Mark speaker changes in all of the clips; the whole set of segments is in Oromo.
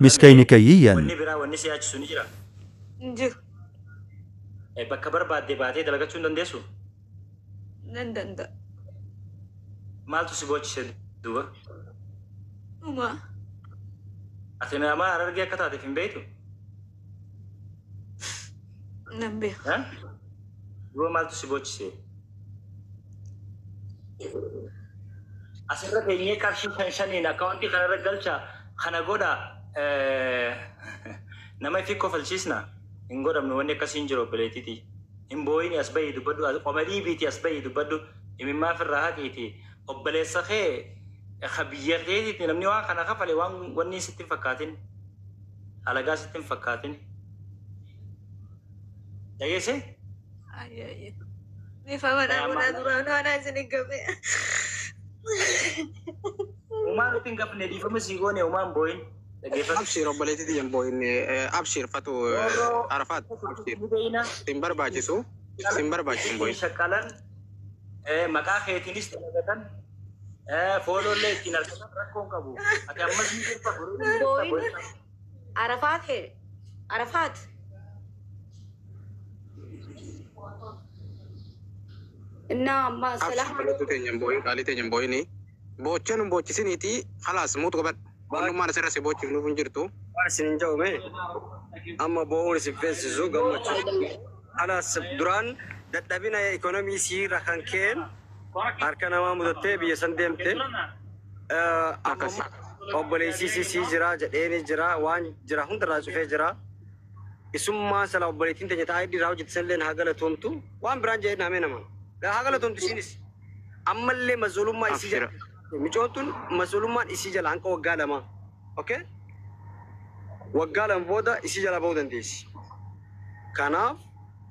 Speaker 1: مسكينكيا.
Speaker 2: wanni biraa wanni si yaachisu ni jira.
Speaker 3: Injiru.
Speaker 2: Bakka barbaadde baatee dalagachuu hin dandeessu.
Speaker 3: Nan danda'a.
Speaker 2: Maaltu si boochisee duuba?
Speaker 3: Uma.
Speaker 2: Ati nama Harargee akka taateef hin beektu?
Speaker 3: Nan beeku.
Speaker 2: Duuba maaltu si boochisee? Asirra keenyee qarshii kan shaniin akkaawuntii kanarra galchaa kana godha nama fi kofalchiisna hin godhamnu wanni akkasii hin jiru obboleettiiti. Hin booyini as bahi dubbaddu qomadii biiti as bahi dubbaddu imimmaa firraa haqiiti obboleessa kee biyya keetiiti namni waan kana kafale waan wanni sitti hin fakkaatin alagaa sitti hin fakkaatin. Dhageesse?
Speaker 3: Ayyaayye. Bifa manaa manaa duraan haanaa isin hin gabe.
Speaker 2: Umaan nuti hin gafne dhiifama sii goone umaan booyin.
Speaker 4: Abshir obboleettiiti yan booyin abshir fatu Arafat abshir. Sin barbaachisu booyin.
Speaker 2: Shaqqalan maqaa keetiinis dalagatan foolollee ittiin argatan rakkoon qabu. Ati ammas ni jirta
Speaker 3: Booyin. Arafaat hee. Arafaat. Nama salah.
Speaker 4: Abshir teenyan booyin qaalii teenyan booyini. Boochan boochisiniiti khalaas muutu qaban. Waanummaan asirra si boochisnuuf hin jirtu.
Speaker 5: Waan isin hin jaume amma bo'uun isin feesisu gammachuu. Khalaas duraan dadhabina ikoonomii siirra kan keen harka namaa mudattee biyya san deemte akkasi. Obboleessii sii jira jedheeni jira waan jira hundarraa cufee jira. Isummaa sala obboleettiin teenya taa'ee dhiiraa hojjetan illee haa galatoomtu waan biraan jedhee naamee nama. Haa galatoomtu isiinis ammallee mazulummaa isii jala. Micootun mazulummaan isii jala hanqa waggaa lama. Okay? Waggaa lama booda isii jala bahuu dandeessi. Kanaaf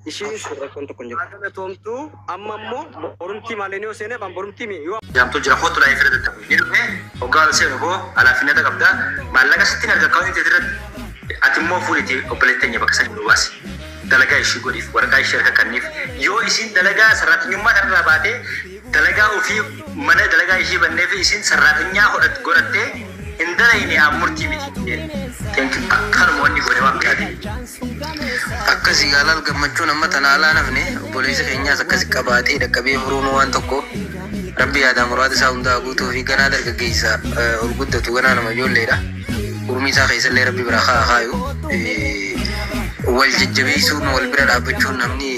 Speaker 5: ishiin rakkoon tokko hin jiru. Haa galatoomtu amma immoo borumtii maallee yoo seenee baan borumtii yoo.
Speaker 2: Jaamtu jira kootu laayif irra dadhabu. Ni dhufee hoggaa seenu boo alaafinata qabda maallaqa sittiin arga kaawwantii irratti ati immoo fuudhiti obboleettii teenya bakka sanii baasi. Dalagaa ishii godhiif waraqaa ishii harka kenniif yoo isiin dalagaa sarraatinyummaa kanarraa baatee dalagaa ofii mana dalagaa ishii bannee fi isiin sarraatinyaa godhattee hin dalayne murtii miti. Kanuma wanni godhe waan biraati.
Speaker 6: Akkasii gaalaal gammachuun amma tanaa alaa nafne obboleessa keenyaas akkasii qabaatee dhaqqabee furuun waan tokko rabbi yaadaan muraata isaa hundaa guutuu fi ganaa dargaggeessa ol guddatu ganaa nama ijoolleedha. Urmii isaa keessallee rabbi biraa kaayu. Wal jajjabeessuun wal bira dhaabbachuun namni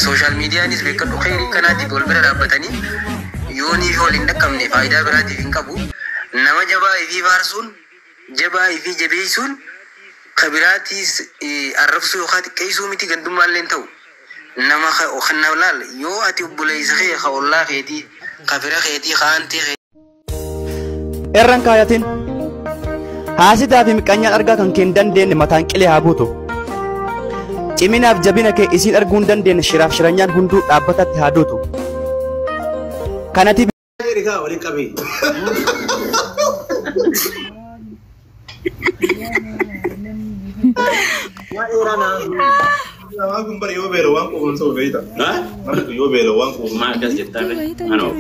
Speaker 6: sooshaal miidiyaanis beekadhu khayrii kanaatiif wal bira dhaabbatanii yoonii fi wal hin dhaqqabne faayidaa biraatiif hin qabu. Nama jabaa ifii faarsuun jabaa ifii jabeessuun kabiraatiis arrabsuu yookaan xiqqeessuu miti gandummaallee ta'u. Nama kan laal yoo ati obboleessa kee ka ollaa keetii kabira keetii kaantee keetii.
Speaker 7: Irraan kaayatiin haasitaa fi miqqaanyaan argaa kan kee hin dandeenye mataan qilee haa buutu. Ciminaaf jabina kee isiin arguu hin dandeenye shiraaf shiranyaan hunduu dhaabbatatti haa duutu. Kanati
Speaker 8: Waan kun bara yoo beeloo waan quufuun ta'u beeyta. Namni yoo beeloo waan quufuun maal akkas jettaan anoo.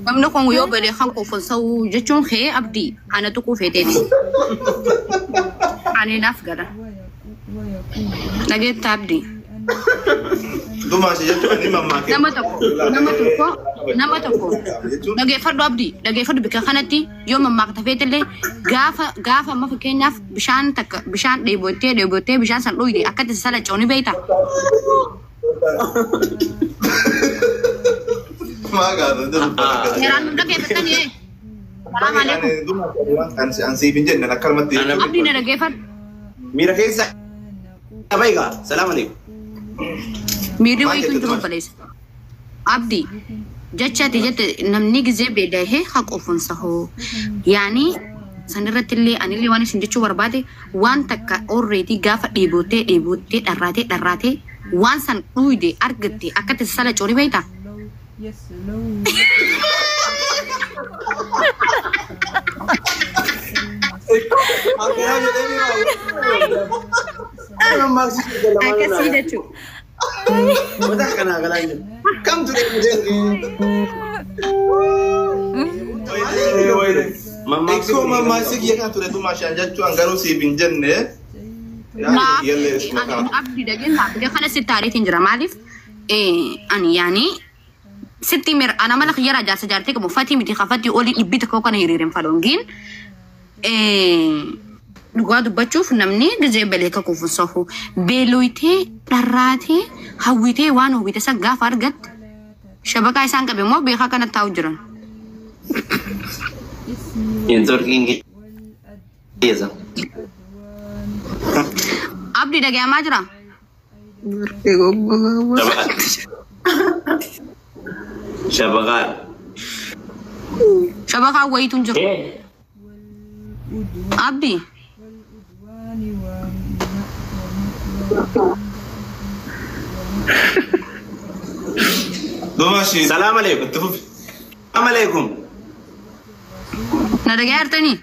Speaker 9: Namni kun yoo beelee kan quufuun ta'u jechuun kee abdii ana tuquu feeteeti. Ani naaf gala. Nageetta abdii.
Speaker 8: Dumaasi jechuun inni mammaa kee.
Speaker 9: Nama tokko. Dhageeffadhu abdii. Dhageeffadhu bika kanatti yoo mammaakta feetillee gaafa amma fakkeenyaaf bishaan dheebottee bishaan san dhuyde akkatti salaca'u ni beeyta.
Speaker 8: Maa gaafatan jiru.
Speaker 9: Yeraan nu dhageeffatanii Salaam alaikum.
Speaker 8: Ansiif hin jenne akkanumatti.
Speaker 9: Abdii na dhageeffadhu.
Speaker 8: Miira keessa. Abayga. Salaam alaikum.
Speaker 9: Miirri wayitu jiru baleessa. Abdii. Jechaati jette namni gizee beelahee haquufunsa hoo. Yaani sanirratti illee anillee waan isin jechuu barbaade waan takka orreetii gaafa dheebottee dharraatee waan san dhuyde argatte akkatti salaca'u ni beeyta. Akkasii jechuudha.
Speaker 8: Wadah kana galanya. Come to the Eko mammaksi kiyya kan ture tuma shan jechuun garuu siif hin jenne.
Speaker 9: Abdi dageen abdi kana si taariitiin jira maaliif ani yaani sitti mir ana mala khiyara jaasa jaartee qabu fatii miti khafatti oli dhibbi tokko kana hiriireen falongiin dhugaa dubbachuuf namni gizee belee ka kufu sofu beeloytee dharraatee hawwitee waan hawwite san gaafa argatte shabakaa isaan qabe immoo beekaa kana taa'u jiran.
Speaker 6: Intorkiin keessa.
Speaker 9: Abdi dhagayamaa jira.
Speaker 6: Shabakaa.
Speaker 9: Shabakaa wayituun jiru. Abdi.
Speaker 8: Domashi.
Speaker 6: Salam alaikum. Salam alaikum.
Speaker 9: Na dhagayartanii.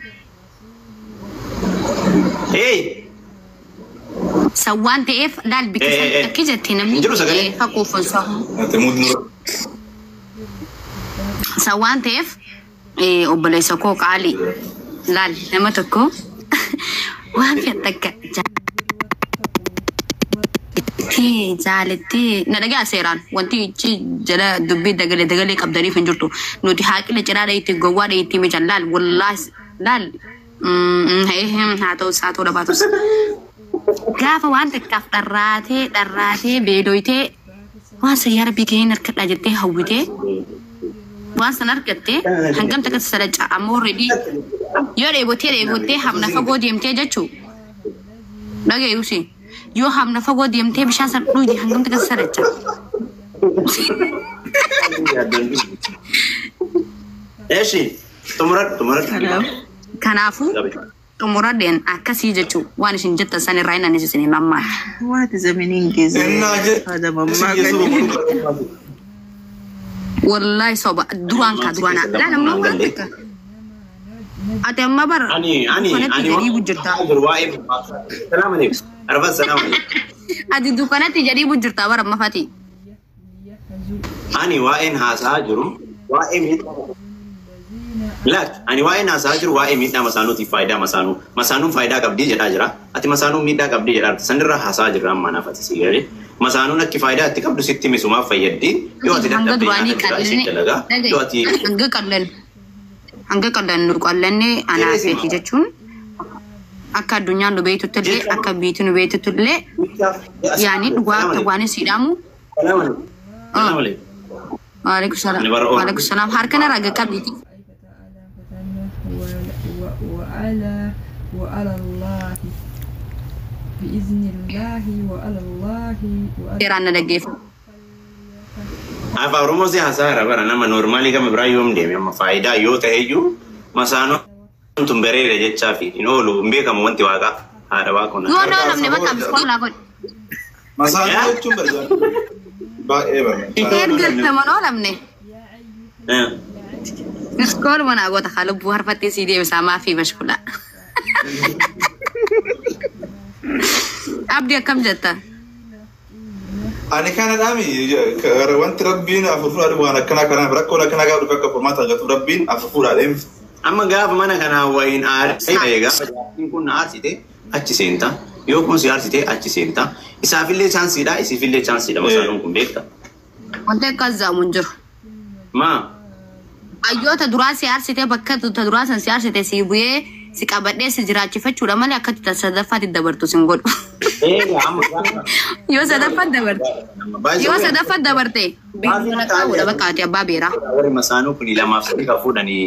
Speaker 6: Hey.
Speaker 9: Sawwan ta'eef laal biqisan akka jettee namni haquufan sawwan ta'eef obboleessa koo qaalii laal nama tokko waan fedhakka jaalattee na dhagaa seeraan wanti jala dubbii dagalee qabdaniif hin jirtu nuti haaqila ciraadha itti gowwaadha itti mijan laal wallahi laal haa ta'us haa ta'uu dhabaatus gaafa waan xiqqaaf dharraatee beeloytee waan sayyaara biikeen harkadhaa jettee hawwitee waan san argattee hangam takka sadacaa ammoo already yoo dheebottee hamna fagoo deemtee jechuu dhagayuusi yoo hamna fagoo deemtee bishaan san dhuyti hangam takka sadacaa.
Speaker 6: Eeshi xumuradhu.
Speaker 9: Kanaafuu xumuradheen akkasii jechuu waan isin jettan san irraa hin anisisanii lammaan.
Speaker 3: Waati zamaniin geessaa. Haadha mammaa kan
Speaker 9: wallahi soba duraan laala ammoo waan takka ati amma bara dukanatti jedhii bujjirtaa
Speaker 6: Salam alaikum. Arfan salam alaikum.
Speaker 9: ati dukanatti jedhii bujjirtaa bara amma fati
Speaker 6: Ani waa'een haasaa jiru waa'ee miidhaa. Laat ani waa'een haasaa jiru waa'ee miidhaa masaanuutiif faayidaa masaanuun faayidaa qabdii jedhaa jira. Ati masaanuun miidhaa qabdii jedhaa sanirra haasaa jirra amma naafati si galee. Masaanuun akki faayidaa itti qabdu sitti misumaaf fayyaddi. Yoo ati dadhabbii yoo ati
Speaker 9: hanga qallan nu qallanne anaa feeti jechuun akka addunyaan nu beektutti illee akka biitti nu beektutti illee yaani dhugaan siidhaamu.
Speaker 6: Salam alaikum.
Speaker 9: Waalaikum salam. Waalaikum salam. Harkana raga qabditi.
Speaker 1: وعلى الله بإذن الله وعلى الله
Speaker 9: Iraan dhaggeef.
Speaker 6: Afaan Oromoo si haasaa bara nama normaalii kama biraa yoom deeme amma faayidaa yoo ta'e iyyuu masaanuun tun bareeda jechaa fi hin oolu hin beekamu wanti waaqaa haadha waaqoon.
Speaker 9: Yoo namni bakka biskoolaa godhe.
Speaker 8: Masaanuu jechuun baay'ee barbaachisa.
Speaker 9: Erga manoo namne. Biskool mana goota lubbuu harfattee sii deebisaa maafii bashkula. Abdi akkam jetta?
Speaker 8: Ani kana dhami wanti rabbiin afuufuudhaan waan akkana rakkoon akkana gaafa dhufe akka furmaata jatu rabbiin afuufuudhaan.
Speaker 6: Amma gaafa mana kanaa wayiin aarsee gaafa jaartiin kun aarsite achi seenta. Yoo kun si aarsite achi seenta. Isaafillee chaansiidha isiifillee chaansiidha masaanuun kun beekta.
Speaker 9: Wanti akkas zaamuun jiru.
Speaker 6: Maa?
Speaker 9: Ayyoota duraa si aarsite bakka duraa san si aarsite si bu'ee si qabadhee si jiraachifachuudha malee akka itti sadaffaatti dabartu sin godhu. Yoo sadaffaatti dabarte beekuma qabuudha bakka ati abbaa beeraa.
Speaker 6: Warri masaanuu kun lamaaf sadii kan fuudhanii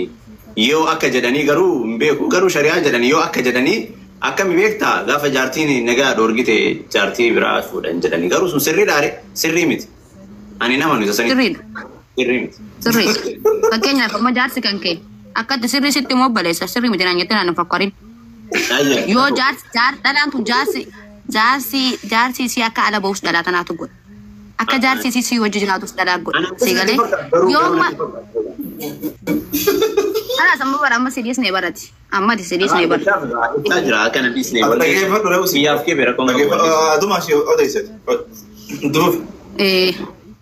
Speaker 6: yoo akka jedhanii garuu hin beeku garuu shari'aa jedhanii yoo akka jedhanii akkami beektaa gaafa jaartiin nagaa dhoorgite jaartii biraa fuudhan jedhanii garuu sun sirriidha sirrii miti. Ani nama nuti sanii. Sirrii miti.
Speaker 9: Sirrii. Fakkeenyaaf amma jaarsi kan kee akkatti sirrii sitti immoo baleessa sirrii miti naan jettee naan fakkarin. Yoo dhalaan tun jaarsi si akka ala ba'us dhalaa tanaatu godha. Akka jaarsi si wajji jiraatus dhalaa godha. Seegalee yoo ma. Ana samma bara amma sidiis ne barati. Amma di sidiis ne barati.
Speaker 6: Jira akkana diis ne barati. Biyyaaf kee beera kooma.
Speaker 8: Aduma ishee odeessati.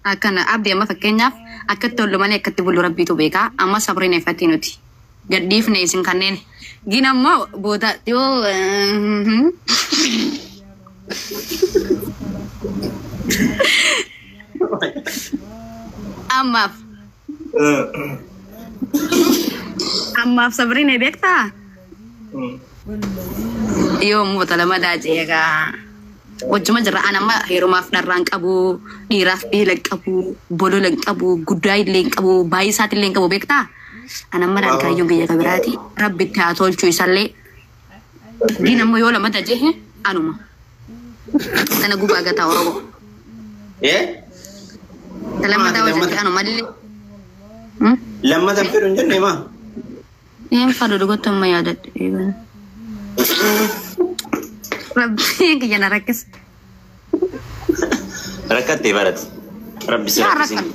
Speaker 9: Akkana abdii amma fakkeenyaaf akkatti ollu malee akkatti bulu rabbiitu beekaa amma sabriin eeffatti nuti. gadhiifne isin kanneen gina ammoo booda yoo ammaaf sabrine beektaa yoo moota lama daajeegaa wajjuma jirra anamma heerumaaf dharraan qabu dhiiraaf dhiila qabu bolola qabu guddaa illee qabu baay'isaat illee qabu beektaa anamma dhaan kaayyoon biyya kabiraati rabbitti haa tolchuu isallee dinammoo yoo lama dajehe anuma tana gubaa gataa oromoo lama daawwatatti anumallee
Speaker 10: لما تنفرون جنة ما
Speaker 9: ينفع لقطة ما يادت ربي كجنا ركز
Speaker 10: ركضتي بلد ربي
Speaker 9: سلام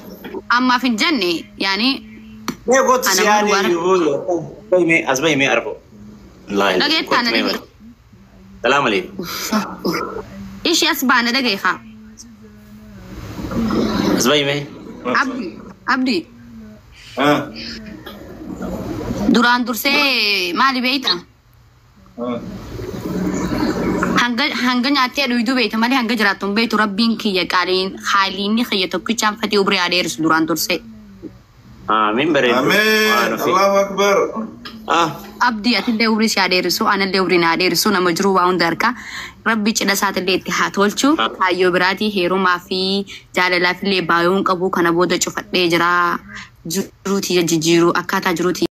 Speaker 9: أما في الجنة يعني
Speaker 10: ما قلت سياني يقول بيمي أزبي مي أربو الله
Speaker 9: لقيت أنا لقيت
Speaker 10: سلام عليكم
Speaker 9: إيش أسبانة دقيقة
Speaker 10: أزبي مي
Speaker 9: عبدي duraan dursee maali beeyta hanga nyaattee dhuydu beeyta malee hanga jiraattuun beeytu rabbiin kiyya qaaliin haaliinni kiyya tokkichaan fatee ubrii adeerisu duraan dursee.
Speaker 10: Amiin bareedu.
Speaker 8: Amiin. Allahu akbar.
Speaker 9: Abdii atillee ubrii si adeerisu anallee ubrii na adeerisu nama jiruu waa hunda harka rabbi cidha isaatillee itti haa tolchu kaayyoo biraatii heerumaa fi jaalalaafillee baay'oon qabu kana booda cufadhee jira jiruuti jijjiiruu akkaataa jiruuti.